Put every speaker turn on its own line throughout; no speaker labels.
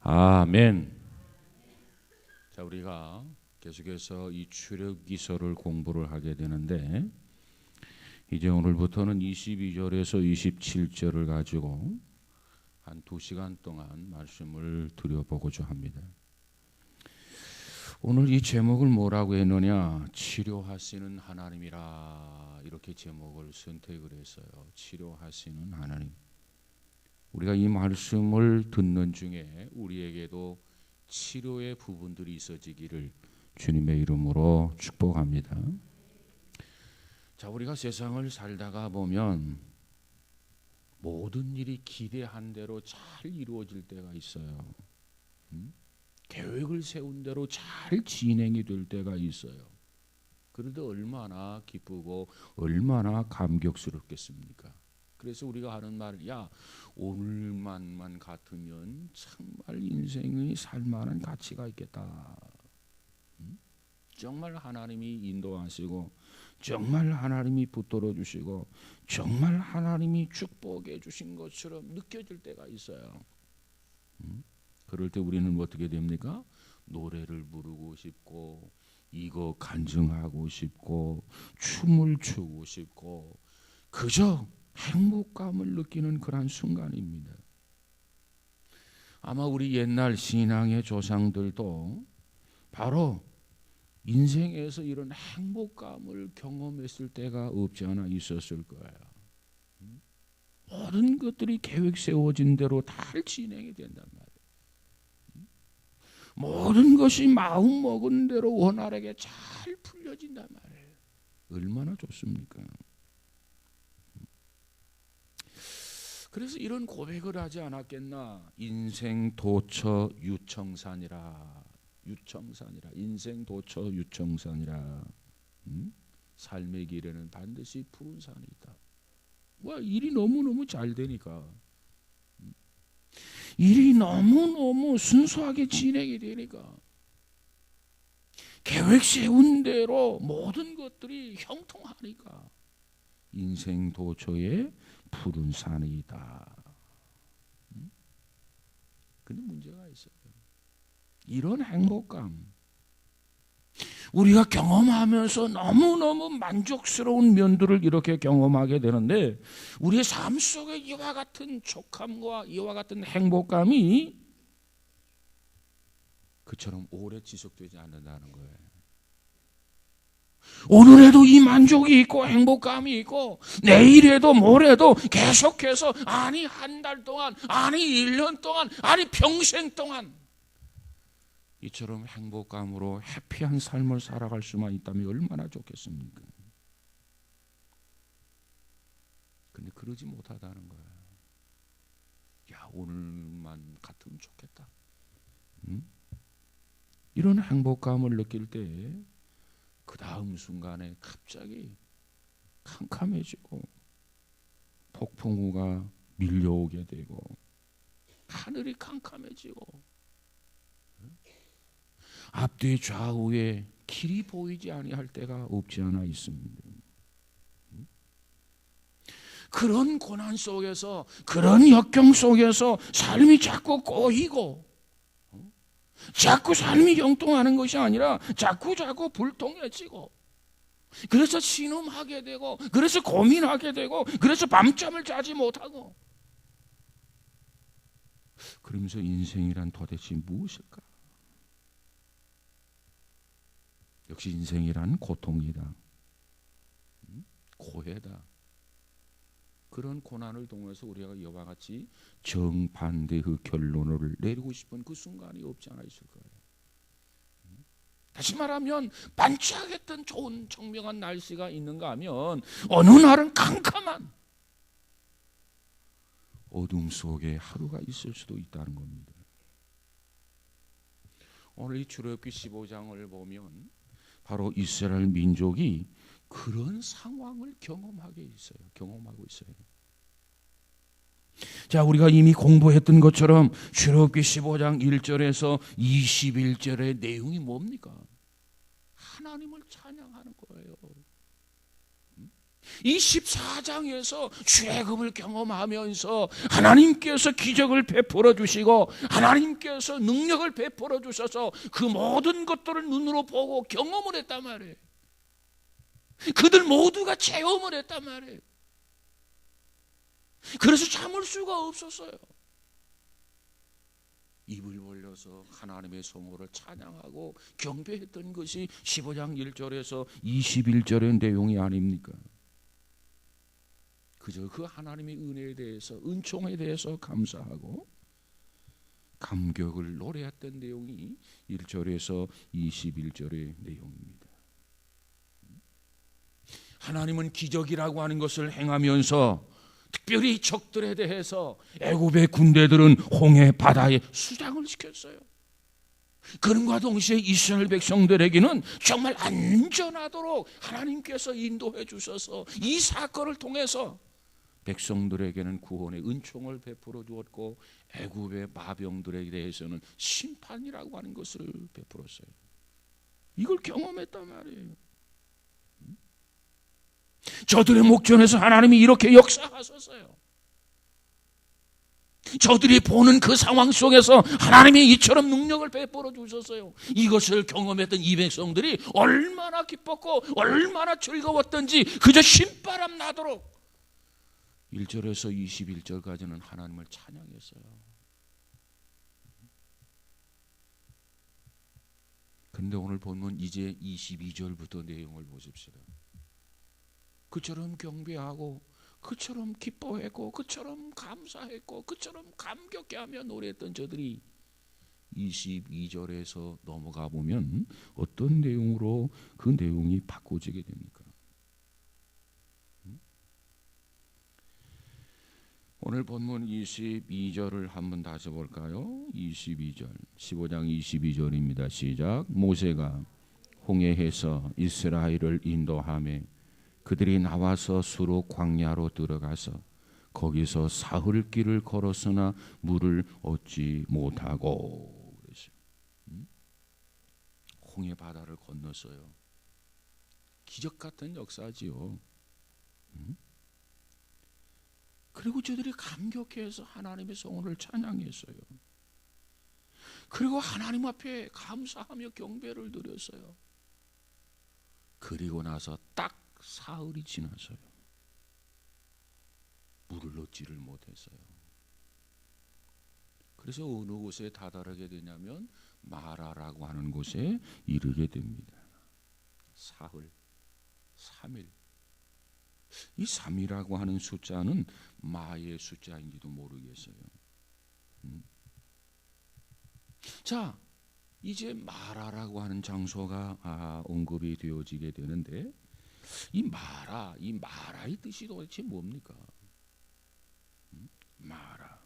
아멘. 자, 우리가 계속해서 이 출애굽기서를 공부를 하게 되는데 이제 오늘부터는 22절에서 27절을 가지고 한 2시간 동안 말씀을 드려보고자 합니다. 오늘 이 제목을 뭐라고 했느냐? 치료하시는 하나님이라, 이렇게 제목을 선택을 했어요. 치료하시는 하나님. 우리가 이 말씀을 듣는 중에 우리에게도 치료의 부분들이 있어지기를 주님의 이름으로 축복합니다. 자, 우리가 세상을 살다가 보면 모든 일이 기대한 대로 잘 이루어질 때가 있어요. 계획을 세운 대로 잘 진행이 될 때가 있어요. 그럴 때 얼마나 기쁘고 얼마나 감격스럽겠습니까? 그래서 우리가 하는 말이, 야, 오늘만만 같으면 정말 인생이 살만한 가치가 있겠다. 정말 하나님이 인도하시고, 정말 하나님이 붙들어 주시고, 정말 하나님이 축복해 주신 것처럼 느껴질 때가 있어요. 그럴 때 우리는 어떻게 됩니까? 노래를 부르고 싶고, 이거 간증하고 싶고, 춤을 추고 싶고, 그저 행복감을 느끼는 그런 순간입니다. 아마 우리 옛날 신앙의 조상들도 바로 인생에서 이런 행복감을 경험했을 때가 없지 않아 있었을 거예요. 모든 것들이 계획 세워진 대로 잘 진행이 된단 말이에요. 모든 것이 마음 먹은 대로 원활하게 잘 풀려진단 말이에요. 얼마나 좋습니까? 그래서 이런 고백을 하지 않았겠나? 인생 도처 유청산이라, 유청산이라, 인생 도처 유청산이라. 삶의 길에는 반드시 푸른 산이 있다. 와, 일이 너무너무 잘 되니까, 일이 너무너무 순수하게 진행이 되니까, 계획 세운 대로 모든 것들이 형통하니까 인생 도처에 푸른 산이다. 근데 문제가 있어요. 이런 행복감 우리가 경험하면서 너무너무 만족스러운 면들을 이렇게 경험하게 되는데, 우리의 삶 속에 이와 같은 족함과 이와 같은 행복감이 그처럼 오래 지속되지 않는다는 거예요. 오늘에도 이 만족이 있고 행복감이 있고, 내일에도 모레도 계속해서, 아니 한 달 동안, 아니 1년 동안, 아니 평생 동안 이처럼 행복감으로 해피한 삶을 살아갈 수만 있다면 얼마나 좋겠습니까? 근데 그러지 못하다는 거예요. 야, 오늘만 같으면 좋겠다. 이런 행복감을 느낄 때 그 다음 순간에 갑자기 캄캄해지고 폭풍우가 밀려오게 되고 하늘이 캄캄해지고 앞뒤 좌우에 길이 보이지 아니할 때가 없지 않아 있습니다. 그런 고난 속에서, 그런 역경 속에서 삶이 자꾸 꼬이고, 자꾸 삶이 형통하는 것이 아니라 자꾸 불통해지고, 그래서 신음하게 되고, 그래서 고민하게 되고, 그래서 밤잠을 자지 못하고, 그러면서 인생이란 도대체 무엇일까? 역시 인생이란 고통이다, 고해다. 그런 고난을 통해서 우리가 이와 같이 정반대의 결론을 내리고 싶은 그 순간이 없지 않아 있을 거예요. 다시 말하면, 반짝했던 좋은 청명한 날씨가 있는가 하면 어느 날은 캄캄한 어둠 속에 하루가 있을 수도 있다는 겁니다. 오늘 이 출애굽기 15장을 보면 바로 이스라엘 민족이 그런 상황을 경험하고 있어요. 자, 우리가 이미 공부했던 것처럼 출애굽기 15장 1절에서 21절의 내용이 뭡니까? 하나님을 찬양하는 거예요. 이 14장에서 출애굽을 경험하면서 하나님께서 기적을 베풀어 주시고 하나님께서 능력을 베풀어 주셔서 그 모든 것들을 눈으로 보고 경험을 했단 말이에요. 그들 모두가 체험을 했단 말이에요. 그래서 참을 수가 없었어요. 입을 벌려서 하나님의 성호를 찬양하고 경배했던 것이 15장 1절에서 21절의 내용이 아닙니까? 그저 그 하나님의 은혜에 대해서, 은총에 대해서 감사하고 감격을 노래했던 내용이 1절에서 21절의 내용입니다. 하나님은 기적이라고 하는 것을 행하면서 특별히 적들에 대해서 애굽의 군대들은 홍해 바다에 수장을 시켰어요. 그런과 동시에 이스라엘 백성들에게는 정말 안전하도록 하나님께서 인도해 주셔서 이 사건을 통해서 백성들에게는 구원의 은총을 베풀어 주었고 애굽의 마병들에 대해서는 심판이라고 하는 것을 베풀었어요. 이걸 경험했단 말이에요. 저들의 목전에서 하나님이 이렇게 역사하셨어요. 저들이 보는 그 상황 속에서 하나님이 이처럼 능력을 베풀어 주셨어요. 이것을 경험했던 이 백성들이 얼마나 기뻤고 얼마나 즐거웠던지 그저 신바람 나도록 1절에서 21절까지는 하나님을 찬양했어요. 그런데 오늘 보면 이제 22절부터 내용을 보십시다. 그처럼 경배하고 그처럼 기뻐했고 그처럼 감사했고 그처럼 감격해하며 노래했던 저들이 22절에서 넘어가 보면 어떤 내용으로 그 내용이 바꿔지게 됩니까? 오늘 본문 22절을 한번 다시 볼까요? 22절 15장 22절입니다. 시작. 모세가 홍해에서 이스라엘을 인도하며 그들이 나와서 수로 광야로 들어가서 거기서 사흘 길을 걸었으나 물을 얻지 못하고 홍해 바다를 건넜어요. 기적 같은 역사지요. 그리고 저들이 감격해서 하나님의 성호를 찬양했어요. 그리고 하나님 앞에 감사하며 경배를 드렸어요. 그리고 나서 딱 사흘이 지나서요. 물을 얻지를 못했어요. 그래서 어느 곳에 다다르게 되냐면 마라라고 하는 곳에 이르게 됩니다. 사흘, 3일. 이 3이라고 하는 숫자는 마의 숫자인지도 모르겠어요. 자, 이제 마라라고 하는 장소가 언급이 되어지게 되는데 이 마라의 뜻이 도대체 뭡니까? 마라.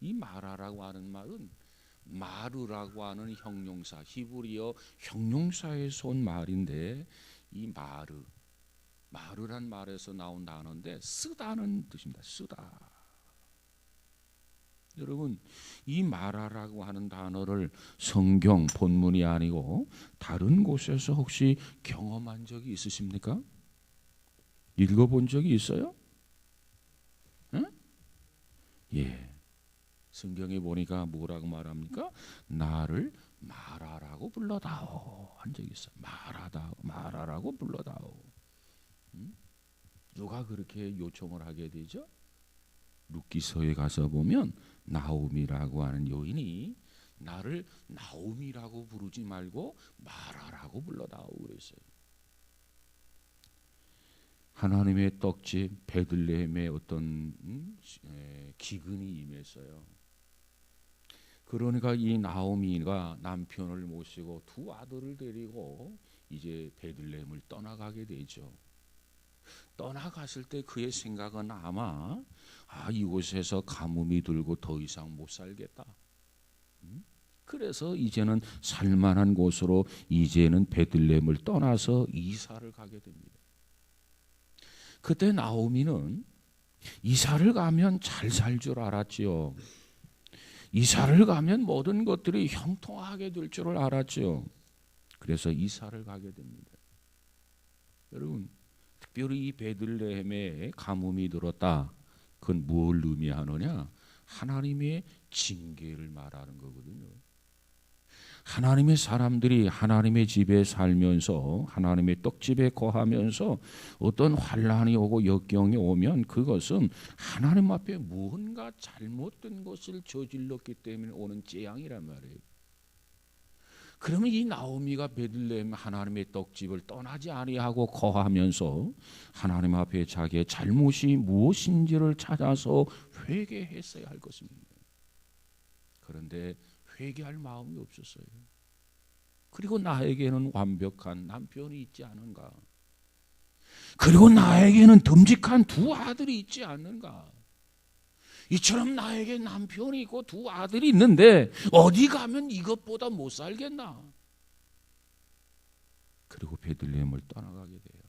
이 마라라고 하는 말은 마르라고 하는 형용사, 히브리어 형용사에서 온 말인데 이 마르란 말에서 나온 단어인데 쓰다는 뜻입니다. 쓰다. 여러분, 이 마라라고 하는 단어를 성경 본문이 아니고 다른 곳에서 혹시 경험한 적이 있으십니까? 읽어본 적이 있어요? 응? 예. 성경에 보니까 뭐라고 말합니까? 나를 마라라고 불러다오 한 적이 있어요. 마라라고 불러다오. 누가 그렇게 요청을 하게 되죠? 룻기서에 가서 보면 나오미라고 하는 여인이 나를 나오미라고 부르지 말고 마라라고 불러다오 그랬어요. 하나님의 떡집 베들레헴에 어떤 기근이 임했어요. 그러니까 이 나오미가 남편을 모시고 두 아들을 데리고 이제 베들레헴을 떠나가게 되죠. 떠나갔을 때 그의 생각은 아마 이곳에서 가뭄이 들고 더 이상 못 살겠다. 그래서 이제는 살만한 곳으로 이제는 베들레헴을 떠나서 이사를 가게 됩니다. 그때 나오미는 이사를 가면 잘 살 줄 알았지요. 이사를 가면 모든 것들이 형통하게 될 줄을 알았지요. 그래서 이사를 가게 됩니다. 여러분, 특별히 이 베들레헴에 가뭄이 들었다. 그건 뭘 의미하느냐? 하나님의 징계를 말하는 거거든요. 하나님의 사람들이 하나님의 집에 살면서 하나님의 떡집에 거하면서 어떤 환난이 오고 역경이 오면 그것은 하나님 앞에 무언가 잘못된 것을 저질렀기 때문에 오는 재앙이란 말이에요. 그러면 이 나오미가 베들레헴 하나님의 떡집을 떠나지 아니하고 거하면서 하나님 앞에 자기의 잘못이 무엇인지를 찾아서 회개했어야 할 것입니다. 그런데 회개할 마음이 없었어요. 그리고 나에게는 완벽한 남편이 있지 않은가? 그리고 나에게는 듬직한 두 아들이 있지 않는가? 이처럼 나에게 남편이 있고 두 아들이 있는데 어디 가면 이것보다 못 살겠나? 그리고 베들레헴을 떠나가게 돼요.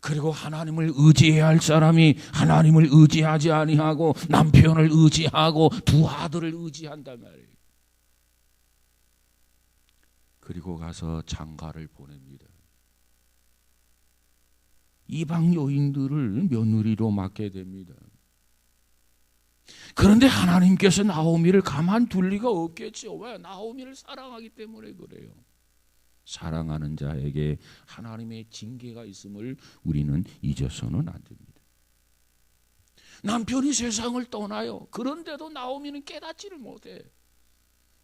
그리고 하나님을 의지해야 할 사람이 하나님을 의지하지 아니하고 남편을 의지하고 두 아들을 의지한단 말이에요. 그리고 가서 장가를 보냅니다. 이방 여인들을 며느리로 맡게 됩니다. 그런데 하나님께서 나오미를 가만둘 리가 없겠죠. 왜? 나오미를 사랑하기 때문에 그래요. 사랑하는 자에게 하나님의 징계가 있음을 우리는 잊어서는 안 됩니다. 남편이 세상을 떠나요. 그런데도 나오미는 깨닫지를 못해.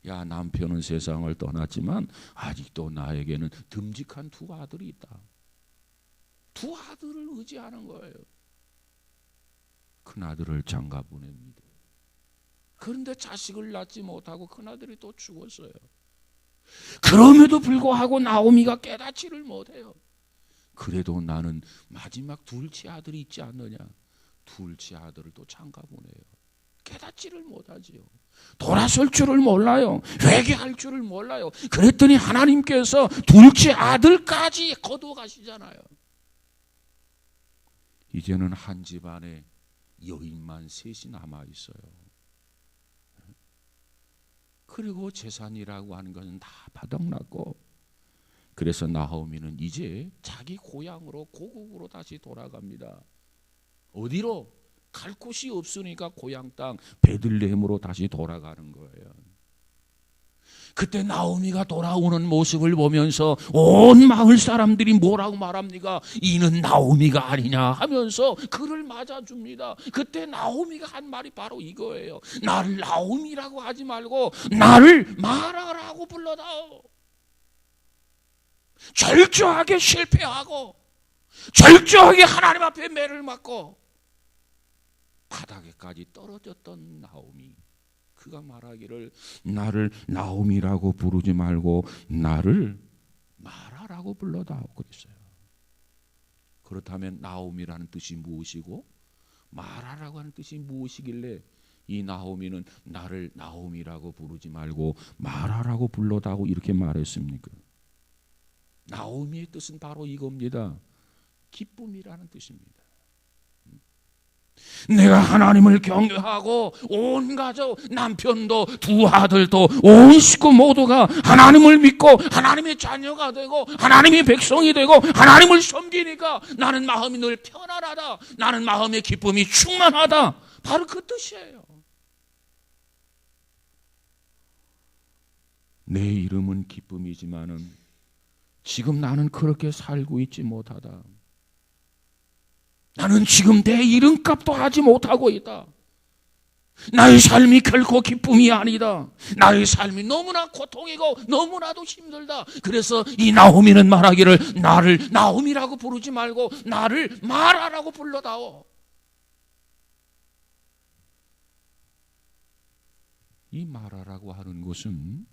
야, 남편은 세상을 떠났지만 아직도 나에게는 듬직한 두 아들이 있다. 두 아들을 의지하는 거예요. 큰아들을 장가 보냅니다. 그런데 자식을 낳지 못하고 큰아들이 또 죽었어요. 그럼에도 불구하고 나오미가 깨닫지를 못해요. 그래도 나는 마지막 둘째 아들이 있지 않느냐. 둘째 아들을 또 장가 보내요. 깨닫지를 못하지요. 돌아설 줄을 몰라요. 회개할 줄을 몰라요. 그랬더니 하나님께서 둘째 아들까지 거두어 가시잖아요. 이제는 한 집안에 여인만 셋이 남아 있어요. 그리고 재산이라고 하는 것은 다 바닥났고, 그래서 나오미는 이제 자기 고향으로 고국으로 다시 돌아갑니다. 어디로? 갈 곳이 없으니까 고향 땅 베들레헴으로 다시 돌아가는 거예요. 그때 나오미가 돌아오는 모습을 보면서 온 마을 사람들이 뭐라고 말합니까? 이는 나오미가 아니냐 하면서 그를 맞아줍니다. 그때 나오미가 한 말이 바로 이거예요. 나를 나오미라고 하지 말고 나를 마라라고 불러다오. 철저하게 실패하고 철저하게 하나님 앞에 매를 맞고 바닥에까지 떨어졌던 나오미, 그가 말하기를 나를 나오미라고 부르지 말고 나를 마라라고 불러다오 그랬어요. 그렇다면 나오미라는 뜻이 무엇이고 마라라고 하는 뜻이 무엇이길래 이 나오미는 나를 나오미라고 부르지 말고 마라라고 불러다오 이렇게 말했습니까? 나오미의 뜻은 바로 이겁니다. 기쁨이라는 뜻입니다. 내가 하나님을 경외하고 온 가족, 남편도 두 아들도 온 식구 모두가 하나님을 믿고 하나님의 자녀가 되고 하나님의 백성이 되고 하나님을 섬기니까 나는 마음이 늘 편안하다. 나는 마음의 기쁨이 충만하다. 바로 그 뜻이에요. 내 이름은 기쁨이지만은 지금 나는 그렇게 살고 있지 못하다. 나는 지금 내 이름값도 하지 못하고 있다. 나의 삶이 결코 기쁨이 아니다. 나의 삶이 너무나 고통이고 너무나도 힘들다. 그래서 이 나오미는 말하기를 나를 나오미라고 부르지 말고 나를 마라라고 불러다오. 이 마라라고 하는 곳은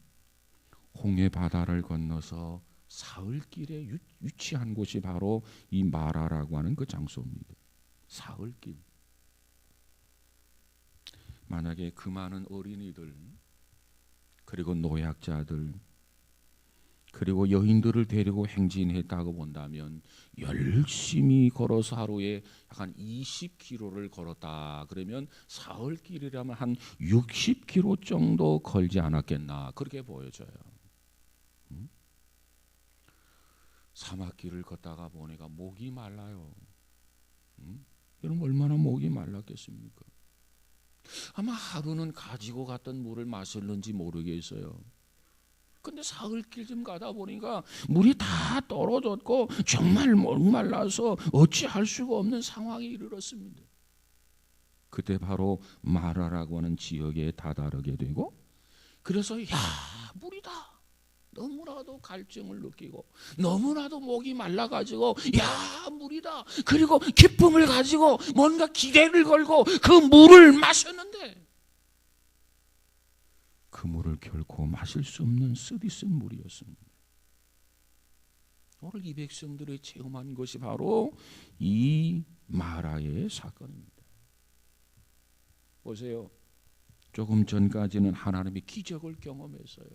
홍해 바다를 건너서 사흘길에 위치한 곳이 바로 이 마라라고 하는 그 장소입니다. 사흘길. 만약에 그 많은 어린이들 그리고 노약자들 그리고 여인들을 데리고 행진했다고 본다면 열심히 걸어서 하루에 한 20km를 걸었다 그러면 사흘길이라면 한 60km 정도 걸지 않았겠나 그렇게 보여져요. 사막길을 걷다가 보니까 목이 말라요. 여러분 얼마나 목이 말랐겠습니까? 아마 하루는 가지고 갔던 물을 마셨는지 모르겠어요. 근데 사흘길 좀 가다 보니까 물이 다 떨어졌고 정말 목말라서 어찌할 수가 없는 상황에 이르렀습니다. 그때 바로 마라라고 하는 지역에 다다르게 되고, 그래서 야, 물이다. 너무나도 갈증을 느끼고 너무나도 목이 말라가지고 야, 물이다. 그리고 기쁨을 가지고 뭔가 기대를 걸고 그 물을 마셨는데 그 물을 결코 마실 수 없는 쓰디쓴 물이었습니다. 오늘 이 백성들이 체험한 것이 바로 이 마라의 사건입니다. 보세요. 조금 전까지는 하나님의 기적을 경험했어요.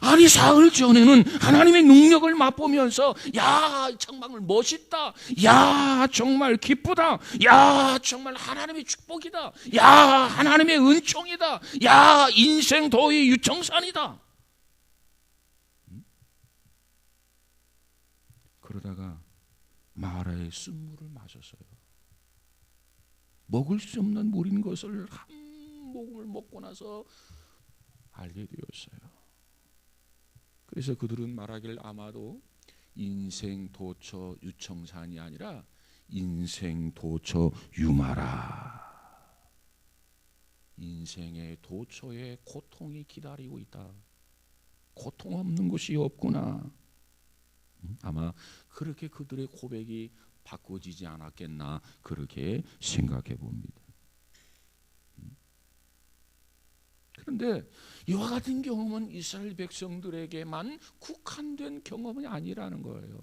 아니 사흘 전에는 하나님의 능력을 맛보면서 야, 정말 멋있다. 야, 정말 기쁘다. 야, 정말 하나님의 축복이다. 야, 하나님의 은총이다. 야, 인생 도의 유청산이다. 그러다가 마라의 쓴물을 마셨어요. 먹을 수 없는 물인 것을 한 모금을 먹고 나서 알게 되었어요. 그래서 그들은 말하길 아마도 인생 도처 유청산이 아니라 인생 도처 유마라. 인생의 도처에 고통이 기다리고 있다. 고통 없는 곳이 없구나. 아마 그렇게 그들의 고백이 바꿔지지 않았겠나 그렇게 생각해 봅니다. 그런데 이와 같은 경험은 이스라엘 백성들에게만 국한된 경험이 아니라는 거예요.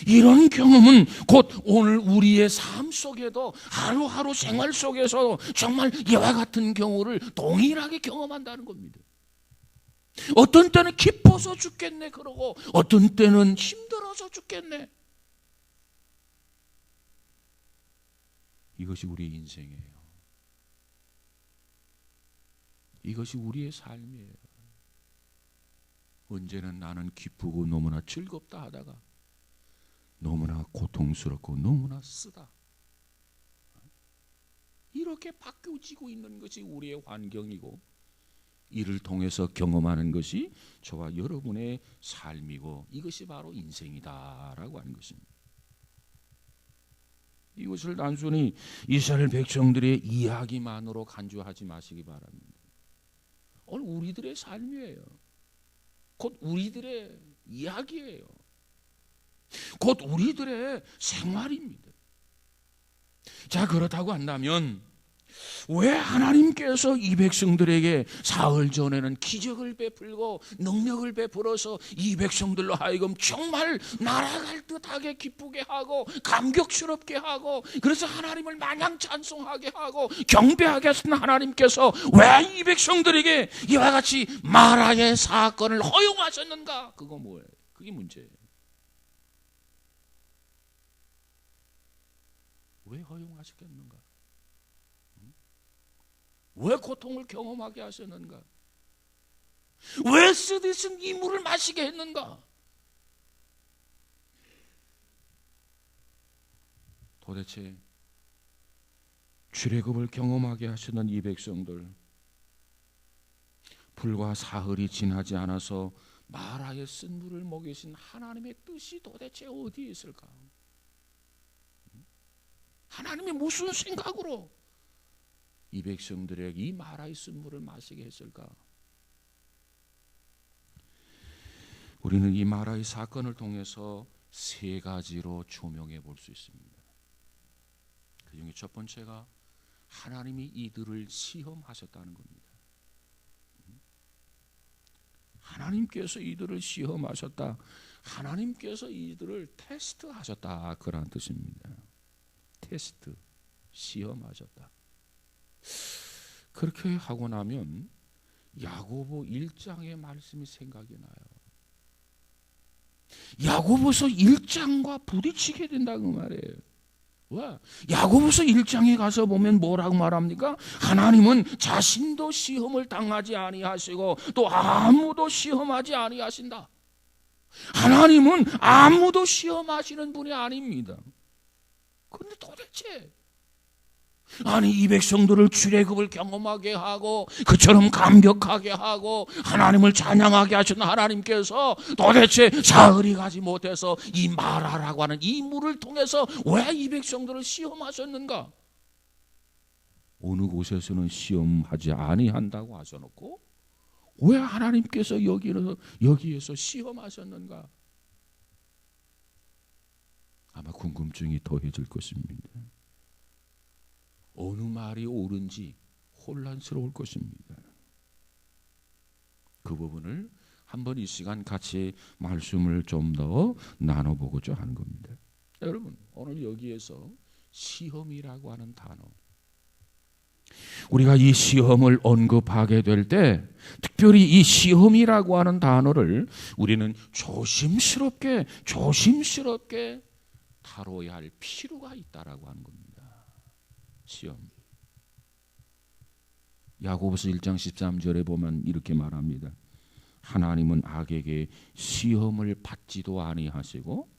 이런 경험은 곧 오늘 우리의 삶 속에도 하루하루 생활 속에서 정말 이와 같은 경우를 동일하게 경험한다는 겁니다. 어떤 때는 기뻐서 죽겠네 그러고 어떤 때는 힘들어서 죽겠네. 이것이 우리의 인생이에요. 이것이 우리의 삶이에요. 언제는 나는 기쁘고 너무나 즐겁다 하다가 너무나 고통스럽고 너무나 쓰다. 이렇게 바뀌어지고 있는 것이 우리의 환경이고 이를 통해서 경험하는 것이 저와 여러분의 삶이고 이것이 바로 인생이다라고 하는 것입니다. 이것을 단순히 이스라엘 백성들의 이야기만으로 간주하지 마시기 바랍니다. 오늘 우리들의 삶이에요. 곧 우리들의 이야기예요. 곧 우리들의 생활입니다. 자, 그렇다고 한다면 왜 하나님께서 이 백성들에게 사흘 전에는 기적을 베풀고 능력을 베풀어서 이 백성들로 하여금 정말 날아갈 듯하게 기쁘게 하고 감격스럽게 하고 그래서 하나님을 마냥 찬송하게 하고 경배하게 하신 하나님께서 왜 이 백성들에게 이와 같이 마라의 사건을 허용하셨는가? 그거 뭐예요? 그게 문제예요. 왜 허용하셨겠는가? 왜 고통을 경험하게 하셨는가? 왜 쓰디쓴 이 물을 마시게 했는가? 도대체 출애굽을 경험하게 하시는 이 백성들, 불과 사흘이 지나지 않아서 마라의 쓴 물을 먹이신 하나님의 뜻이 도대체 어디에 있을까? 하나님이 무슨 생각으로 이 백성들에게 이 마라의 쓴 물을 마시게 했을까? 우리는 이 마라의 사건을 통해서 세 가지로 조명해 볼 수 있습니다. 그 중에 첫 번째가 하나님이 이들을 시험하셨다는 겁니다. 하나님께서 이들을 시험하셨다. 하나님께서 이들을 테스트하셨다. 그런 뜻입니다. 테스트, 시험하셨다. 그렇게 하고 나면 야고보 1장의 말씀이 생각이 나요. 야고보서 1장과 부딪히게 된다고 말이에요. 왜? 야고보서 1장에 가서 보면 뭐라고 말합니까? 하나님은 자신도 시험을 당하지 아니하시고 또 아무도 시험하지 아니하신다. 하나님은 아무도 시험하시는 분이 아닙니다. 그런데 도대체 아니 이 백성들을 출애굽을 경험하게 하고 그처럼 감격하게 하고 하나님을 찬양하게 하신 하나님께서 도대체 사흘이 가지 못해서 이 마라라고 하는 이 물을 통해서 왜 이 백성들을 시험하셨는가? 어느 곳에서는 시험하지 아니한다고 하셔놓고 왜 하나님께서 여기에서 시험하셨는가? 아마 궁금증이 더해질 것입니다. 어느 말이 옳은지 혼란스러울 것입니다. 그 부분을 한번 이 시간 같이 말씀을 좀 더 나눠보고자 하는 겁니다. 여러분, 오늘 여기에서 시험이라고 하는 단어, 우리가 이 시험을 언급하게 될 때 특별히 이 시험이라고 하는 단어를 우리는 조심스럽게 다뤄야 할 필요가 있다라고 하는 겁니다. 시험. 야고보서 1장 13절에 보면 이렇게 말합니다. 하나님은 악에게 시험을 받지도 아니하시고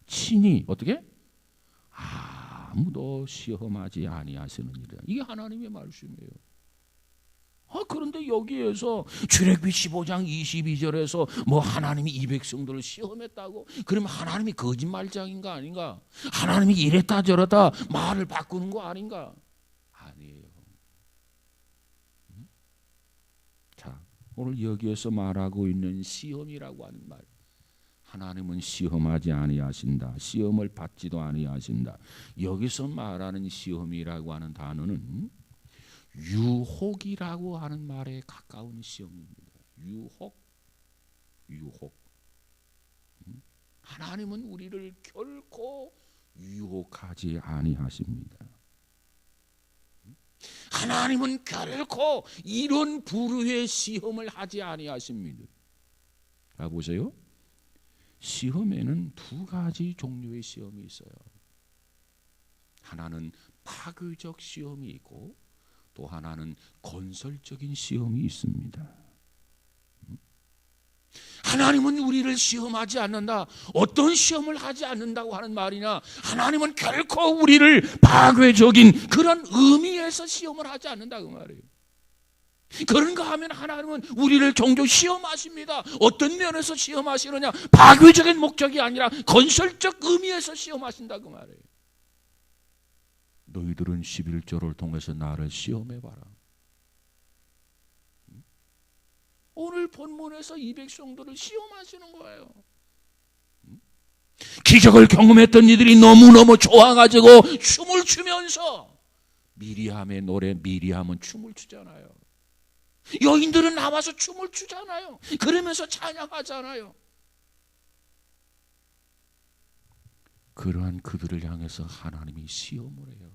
친히 어떻게? 아무도 시험하지 아니하시느니라. 이게 하나님의 말씀이에요. 그런데 여기에서 출애굽기 15장 22절에서 뭐 하나님이 이 백성들을 시험했다고? 그러면 하나님이 거짓말장인가 아닌가? 하나님이 이랬다 저랬다 말을 바꾸는 거 아닌가? 아니에요. 자, 오늘 여기에서 말하고 있는 시험이라고 하는 말, 하나님은 시험하지 아니하신다. 시험을 받지도 아니하신다. 여기서 말하는 시험이라고 하는 단어는 유혹이라고 하는 말에 가까운 시험입니다. 유혹. 하나님은 우리를 결코 유혹하지 아니하십니다. 하나님은 결코 이런 부류의 시험을 하지 아니하십니다. 자, 보세요. 시험에는 두 가지 종류의 시험이 있어요. 하나는 파괴적 시험이 있고 또 하나는 건설적인 시험이 있습니다. 하나님은 우리를 시험하지 않는다. 어떤 시험을 하지 않는다고 하는 말이냐? 하나님은 결코 우리를 파괴적인 그런 의미에서 시험을 하지 않는다 그 말이에요. 그런가 하면 하나님은 우리를 종종 시험하십니다. 어떤 면에서 시험하시느냐? 파괴적인 목적이 아니라 건설적 의미에서 시험하신다 그 말이에요. 너희들은 11조를 통해서 나를 시험해봐라. 오늘 본문에서 이 백성들을 시험하시는 거예요. 기적을 경험했던 이들이 너무너무 좋아가지고 춤을 추면서 미리암의 노래, 미리암은 춤을 추잖아요. 여인들은 나와서 춤을 추잖아요. 그러면서 찬양하잖아요. 그러한 그들을 향해서 하나님이 시험을 해요.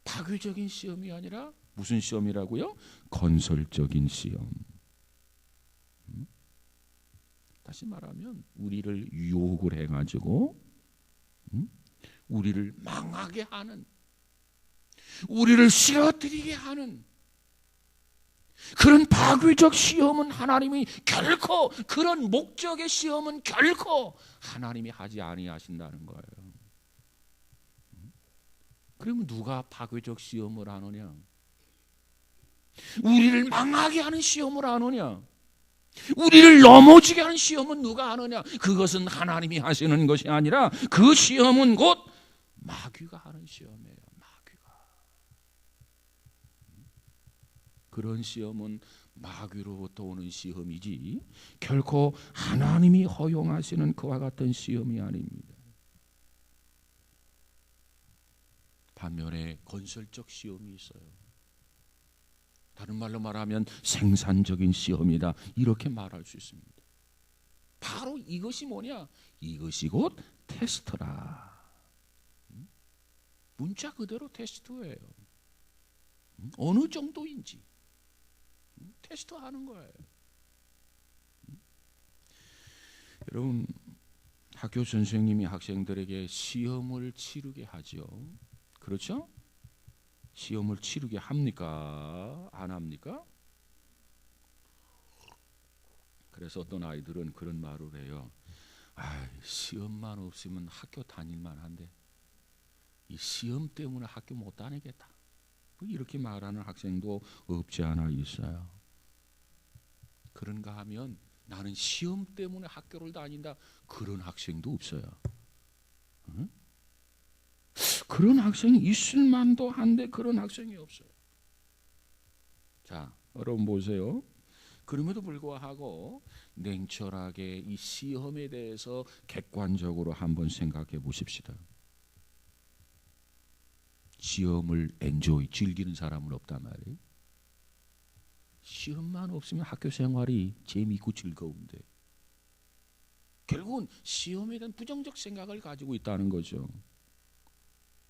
파괴적인 시험이 아니라 무슨 시험이라고요? 건설적인 시험. 다시 말하면 우리를 유혹을 해가지고 우리를 망하게 하는, 우리를 쓰러뜨리게 하는 그런 파괴적 시험은 하나님이 결코, 그런 목적의 시험은 결코 하나님이 하지 아니하신다는 거예요. 그러면 누가 파괴적 시험을 하느냐? 우리를 망하게 하는 시험을 하느냐? 우리를 넘어지게 하는 시험은 누가 하느냐? 그것은 하나님이 하시는 것이 아니라 그 시험은 곧 마귀가 하는 시험이에요. 마귀가. 그런 시험은 마귀로부터 오는 시험이지 결코 하나님이 허용하시는 그와 같은 시험이 아닙니다. 반면에 건설적 시험이 있어요. 다른 말로 말하면 생산적인 시험이다, 이렇게 말할 수 있습니다. 바로 이것이 뭐냐? 이것이 곧 테스트라. 문자 그대로 테스트예요. 어느 정도인지 테스트하는 거예요. 여러분, 학교 선생님이 학생들에게 시험을 치르게 하죠. 그렇죠? 시험을 치르게 합니까? 안 합니까? 그래서 어떤 아이들은 그런 말을 해요. 아, 시험만 없으면 학교 다닐만 한데 이 시험 때문에 학교 못 다니겠다. 이렇게 말하는 학생도 없지 않아 있어요. 그런가 하면 나는 시험 때문에 학교를 다닌다. 그런 학생도 없어요. 응? 그런 학생이 있을 만도 한데 그런 학생이 없어요. 자, 여러분 보세요. 그럼에도 불구하고 냉철하게 이 시험에 대해서 객관적으로 한번 생각해 보십시다. 시험을 즐기는 사람은 없단 말이에요. 시험만 없으면 학교 생활이 재미있고 즐거운데 결국은 시험에 대한 부정적 생각을 가지고 있다는 거죠.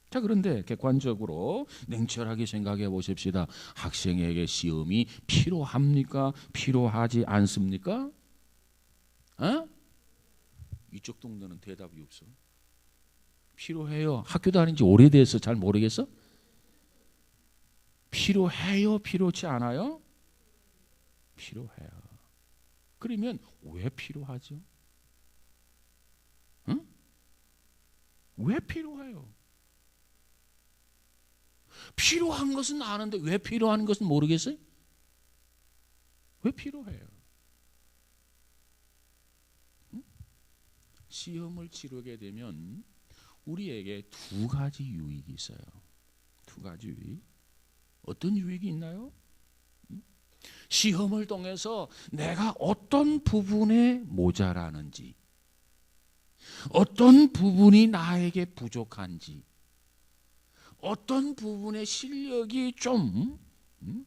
자, 그런데 객관적으로 냉철하게 생각해 보십시다. 학생에게 시험이 필요합니까? 필요하지 않습니까? 어? 이쪽 동네는 대답이 없어. 필요해요. 학교 다닌 지 오래돼서 잘 모르겠어? 필요해요? 필요치 않아요? 필요해요. 그러면 왜 필요하죠? 응? 왜 필요해요? 필요한 것은 아는데 왜 필요한 것은 모르겠어요? 왜 필요해요? 응? 시험을 치르게 되면 우리에게 두 가지 유익이 있어요. 두 가지 유익. 어떤 유익이 있나요? 시험을 통해서 내가 어떤 부분에 모자라는지, 어떤 부분이 나에게 부족한지, 어떤 부분의 실력이 좀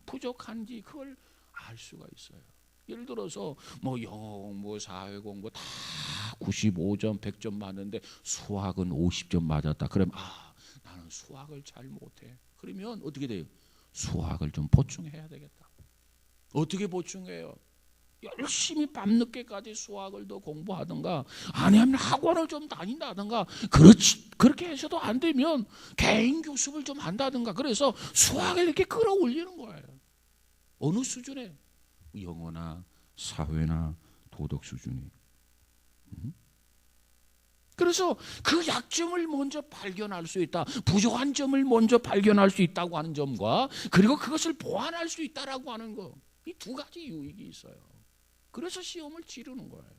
부족한지 그걸 알 수가 있어요. 예를 들어서 뭐 영어 공부, 사회 공부 다 95점, 100점 맞는데 수학은 50점 맞았다. 그러면 나는 수학을 잘 못해. 그러면 어떻게 돼요? 수학을 좀 보충해야 되겠다. 어떻게 보충해요? 열심히 밤늦게까지 수학을 더 공부하든가 아니면 학원을 좀 다닌다든가 그렇게 해서도 안 되면 개인 교습을 좀 한다든가 그래서 수학을 이렇게 끌어올리는 거예요. 어느 수준에? 영어나 사회나 도덕 수준이. 그래서 그 약점을 먼저 발견할 수 있다. 부족한 점을 먼저 발견할 수 있다고 하는 점과 그리고 그것을 보완할 수 있다라고 하는 거. 이 두 가지 유익이 있어요. 그래서 시험을 치르는 거예요.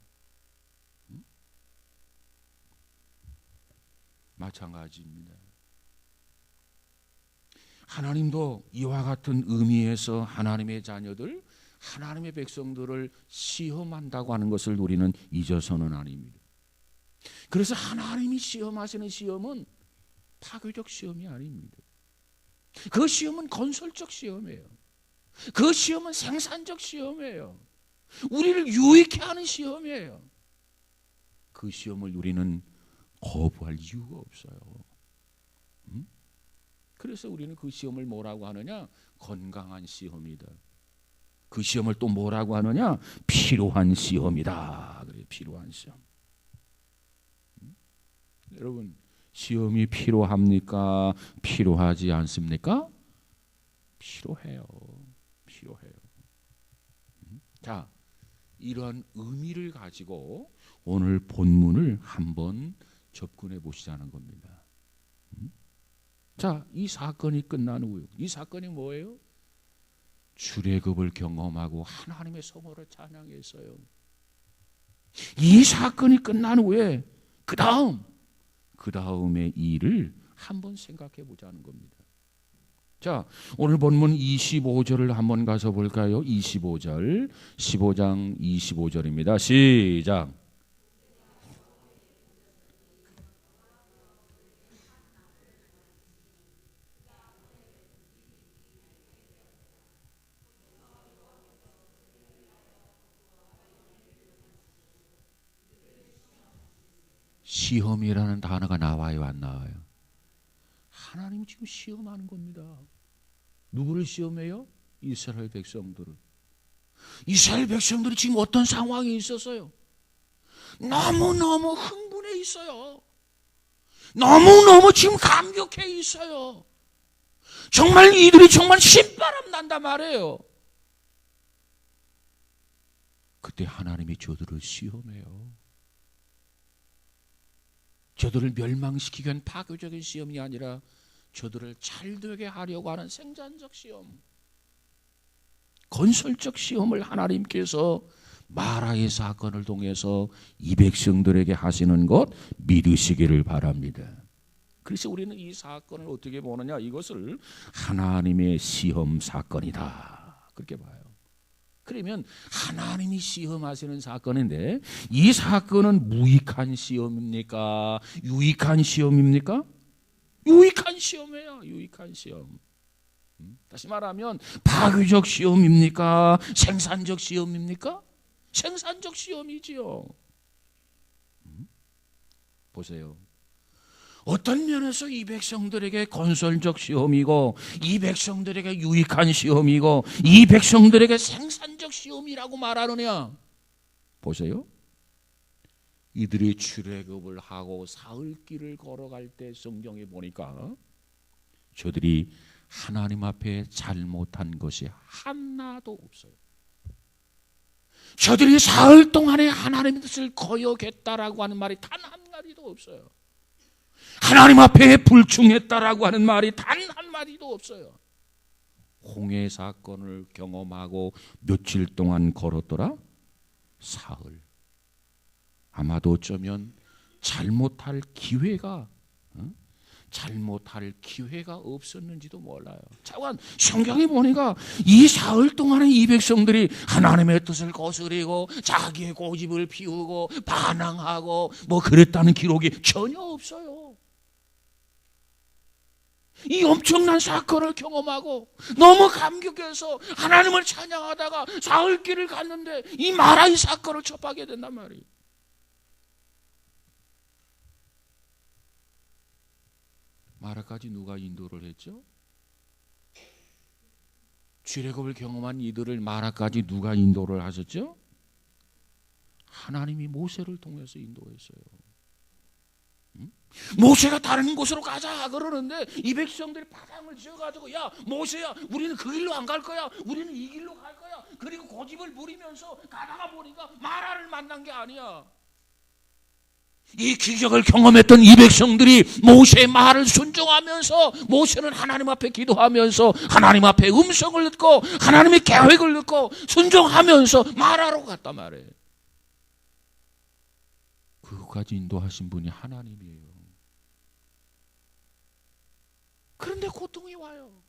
마찬가지입니다. 하나님도 이와 같은 의미에서 하나님의 자녀들, 하나님의 백성들을 시험한다고 하는 것을 우리는 잊어서는 아닙니다. 그래서 하나님이 시험하시는 시험은 파괴적 시험이 아닙니다. 그 시험은 건설적 시험이에요. 그 시험은 생산적 시험이에요. 우리를 유익해 하는 시험이에요. 그 시험을 우리는 거부할 이유가 없어요. 그래서 우리는 그 시험을 뭐라고 하느냐? 건강한 시험이다. 그 시험을 또 뭐라고 하느냐? 필요한 시험이다. 그래요. 필요한 시험. 여러분, 시험이 필요합니까? 필요하지 않습니까? 필요해요. 필요해요. 자, 이러한 의미를 가지고 오늘 본문을 한번 접근해 보시자는 겁니다. 자, 이 사건이 끝난 후에 이 사건이 뭐예요? 출애굽을 경험하고 하나님의 성호를 찬양했어요. 이 사건이 끝난 후에 그 다음의 일을 한번 생각해 보자는 겁니다. 자, 오늘 본문 25절을 한번 가서 볼까요? 25절, 15장 25절입니다. 시작. 시험이라는 단어가 나와요, 안 나와요? 하나님이 지금 시험하는 겁니다. 누구를 시험해요? 이스라엘 백성들을. 이스라엘 백성들이 지금 어떤 상황에 있었어요? 너무너무 흥분해 있어요. 너무너무 지금 감격해 있어요. 정말 이들이 정말 신바람 난단 말이에요. 그때 하나님이 저들을 시험해요. 저들을 멸망시키기 위한 파괴적인 시험이 아니라 저들을 잘되게 하려고 하는 생산적 시험, 건설적 시험을 하나님께서 마라의 사건을 통해서 이 백성들에게 하시는 것 믿으시기를 바랍니다. 그래서 우리는 이 사건을 어떻게 보느냐, 이것을 하나님의 시험 사건이다, 그렇게 봐요. 그러면 하나님이 시험하시는 사건인데 이 사건은 무익한 시험입니까? 유익한 시험입니까? 유익한 시험이에요. 유익한 시험. 다시 말하면 파괴적 시험입니까? 생산적 시험입니까? 생산적 시험이지요. 보세요. 어떤 면에서 이 백성들에게 건설적 시험이고 이 백성들에게 유익한 시험이고 이 백성들에게 생산적 시험이라고 말하느냐? 보세요. 이들이 출애굽을 하고 사흘길을 걸어갈 때 성경에 보니까 저들이 하나님 앞에 잘못한 것이 하나도 없어요. 저들이 사흘 동안에 하나님의 뜻을 거역했다라고 하는 말이 단 한마디도 없어요. 하나님 앞에 불충했다라고 하는 말이 단 한마디도 없어요. 홍해 사건을 경험하고 며칠 동안 걸었더라? 사흘. 아마도 어쩌면 잘못할 기회가 없었는지도 몰라요. 잠깐 성경에 보니까 이 사흘 동안에 이 백성들이 하나님의 뜻을 거스리고 자기의 고집을 피우고 반항하고 뭐 그랬다는 기록이 전혀 없어요. 이 엄청난 사건을 경험하고 너무 감격해서 하나님을 찬양하다가 사흘길을 갔는데 이 마라의 사건을 접하게 된단 말이에요. 마라까지 누가 인도를 했죠? 출애굽을 경험한 이들을 마라까지 누가 인도를 하셨죠? 하나님이 모세를 통해서 인도했어요. 모세가 다른 곳으로 가자 그러는데 이 백성들이 파당을 지어가지고 야 모세야 우리는 그 길로 안 갈 거야, 우리는 이 길로 갈 거야. 그리고 고집을 부리면서 가다가 보니까 마라를 만난 게 아니야. 이 기적을 경험했던 이 백성들이 모세의 말을 순종하면서 모세는 하나님 앞에 기도하면서 하나님 앞에 음성을 듣고 하나님의 계획을 듣고 순종하면서 마라로 갔단 말이에요. 그것까지 인도하신 분이 하나님이에요. 그런데 고통이 와요.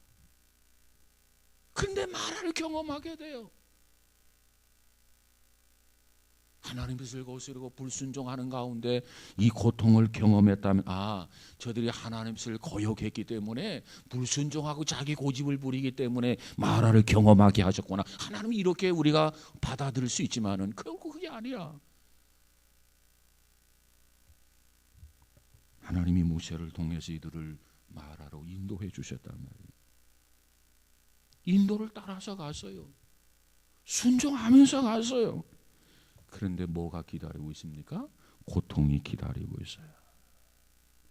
그런데 마라를 경험하게 돼요. 하나님 뜻을 거스르고 불순종하는 가운데 이 고통을 경험했다면 저들이 하나님 뜻을 거역했기 때문에 불순종하고 자기 고집을 부리기 때문에 마라를 경험하게 하셨구나. 하나님이 이렇게 우리가 받아들일 수 있지만은 결국 그게 아니야. 하나님이 모세를 통해서 이들을 마라로 인도해 주셨단 말이에요. 인도를 따라서 갔어요. 순종하면서 갔어요. 그런데 뭐가 기다리고 있습니까? 고통이 기다리고 있어요.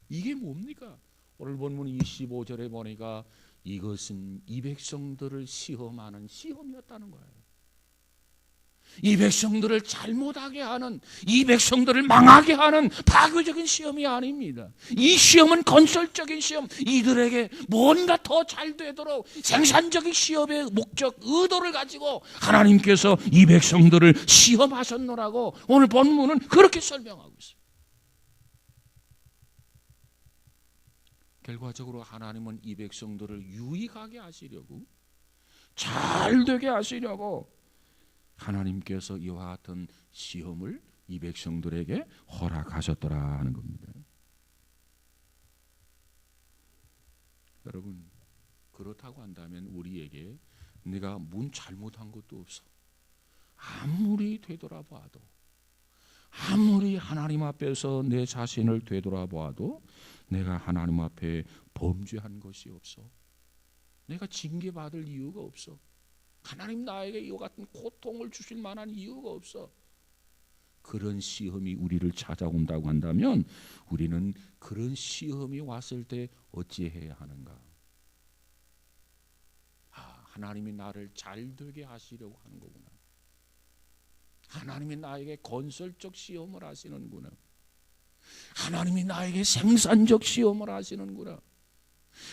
이게 뭡니까? 오늘 본문 25절에 보니까 이것은 이 백성들을 시험하는 시험이었다는 거예요. 이 백성들을 잘못하게 하는, 이 백성들을 망하게 하는 파괴적인 시험이 아닙니다. 이 시험은 건설적인 시험, 이들에게 뭔가 더 잘 되도록 생산적인 시험의 목적, 의도를 가지고 하나님께서 이 백성들을 시험하셨노라고 오늘 본문은 그렇게 설명하고 있어요. 결과적으로 하나님은 이 백성들을 유익하게 하시려고, 잘 되게 하시려고 하나님께서 이와 같은 시험을 이 백성들에게 허락하셨더라 하는 겁니다. 여러분, 그렇다고 한다면 우리에게 내가 뭔 잘못한 것도 없어. 아무리 되돌아봐도, 아무리 하나님 앞에서 내 자신을 되돌아봐도 내가 하나님 앞에 범죄한 것이 없어. 내가 징계받을 이유가 없어. 하나님 나에게 이와 같은 고통을 주실 만한 이유가 없어. 그런 시험이 우리를 찾아온다고 한다면 우리는 그런 시험이 왔을 때 어찌해야 하는가? 하나님이 나를 잘 되게 하시려고 하는 거구나. 하나님이 나에게 건설적 시험을 하시는구나. 하나님이 나에게 생산적 시험을 하시는구나.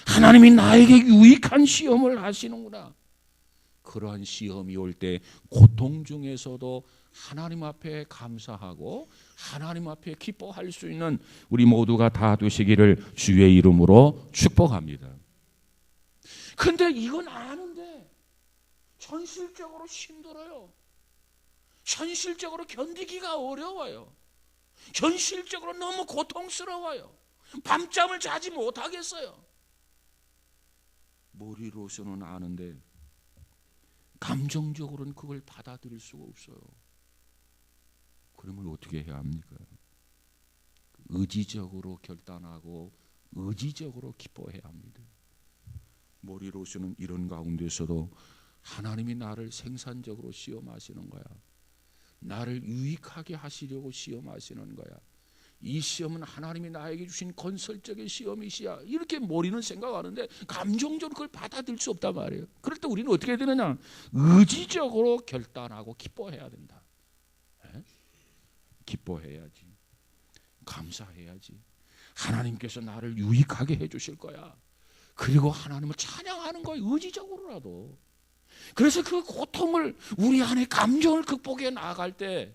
하나님이 나에게 유익한 시험을 하시는구나. 그러한 시험이 올 때 고통 중에서도 하나님 앞에 감사하고 하나님 앞에 기뻐할 수 있는 우리 모두가 다 되시기를 주의 이름으로 축복합니다. 근데 이건 아는데 현실적으로 힘들어요. 현실적으로 견디기가 어려워요. 현실적으로 너무 고통스러워요. 밤잠을 자지 못하겠어요. 머리로서는 아는데 감정적으로는 그걸 받아들일 수가 없어요. 그러면 어떻게 해야 합니까? 의지적으로 결단하고 의지적으로 기뻐해야 합니다. 머리로서는 이런 가운데서도 하나님이 나를 생산적으로 시험하시는 거야. 나를 유익하게 하시려고 시험하시는 거야. 이 시험은 하나님이 나에게 주신 건설적인 시험이시야. 이렇게 머리는 생각하는데 감정적으로 그걸 받아들일 수 없단 말이에요. 그럴 때 우리는 어떻게 해야 되느냐? 의지적으로 결단하고 기뻐해야 된다. 에? 기뻐해야지. 감사해야지. 하나님께서 나를 유익하게 해주실 거야. 그리고 하나님을 찬양하는 거예요. 의지적으로라도. 그래서 그 고통을 우리 안에 감정을 극복해 나아갈 때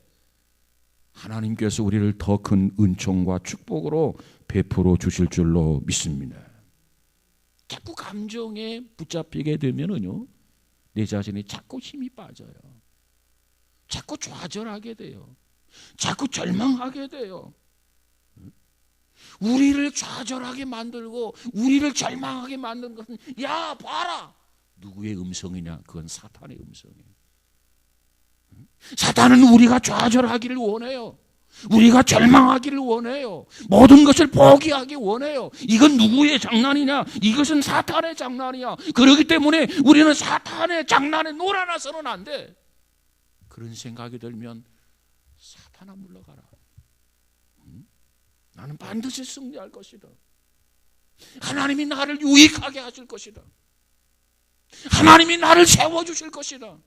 하나님께서 우리를 더 큰 은총과 축복으로 베풀어 주실 줄로 믿습니다. 자꾸 감정에 붙잡히게 되면은요, 내 자신이 자꾸 힘이 빠져요. 자꾸 좌절하게 돼요. 자꾸 절망하게 돼요. 우리를 좌절하게 만들고 우리를 절망하게 만든 것은 야 봐라, 누구의 음성이냐? 그건 사탄의 음성이에요. 사탄은 우리가 좌절하기를 원해요. 우리가 절망하기를 원해요. 모든 것을 포기하기 원해요. 이건 누구의 장난이냐? 이것은 사탄의 장난이야. 그렇기 때문에 우리는 사탄의 장난에 놀아나서는 안 돼. 그런 생각이 들면 사탄아 물러가라. 나는 반드시 승리할 것이다. 하나님이 나를 유익하게 하실 것이다. 하나님이 나를 세워주실 것이다.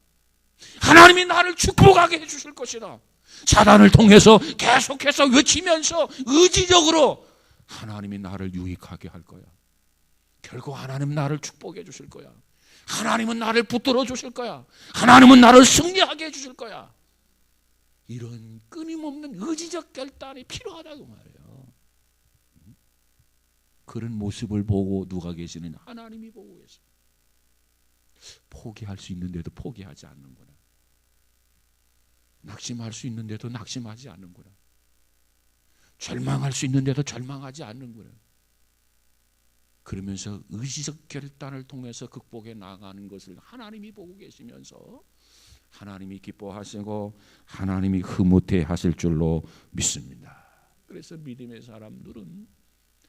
하나님이 나를 축복하게 해주실 것이다. 사단을 통해서 계속해서 외치면서 의지적으로 하나님이 나를 유익하게 할 거야. 결국 하나님은 나를 축복해 주실 거야. 하나님은 나를 붙들어 주실 거야. 하나님은 나를 승리하게 해 주실 거야. 이런 끊임없는 의지적 결단이 필요하다고 말이에요. 그런 모습을 보고 누가 계시느냐? 하나님이 보고 계세요. 포기할 수 있는데도 포기하지 않는구나. 낙심할 수 있는데도 낙심하지 않는구나. 절망할 수 있는데도 절망하지 않는구나. 그러면서 의지적 결단을 통해서 극복해 나가는 것을 하나님이 보고 계시면서 하나님이 기뻐하시고 하나님이 흐뭇해 하실 줄로 믿습니다. 그래서 믿음의 사람들은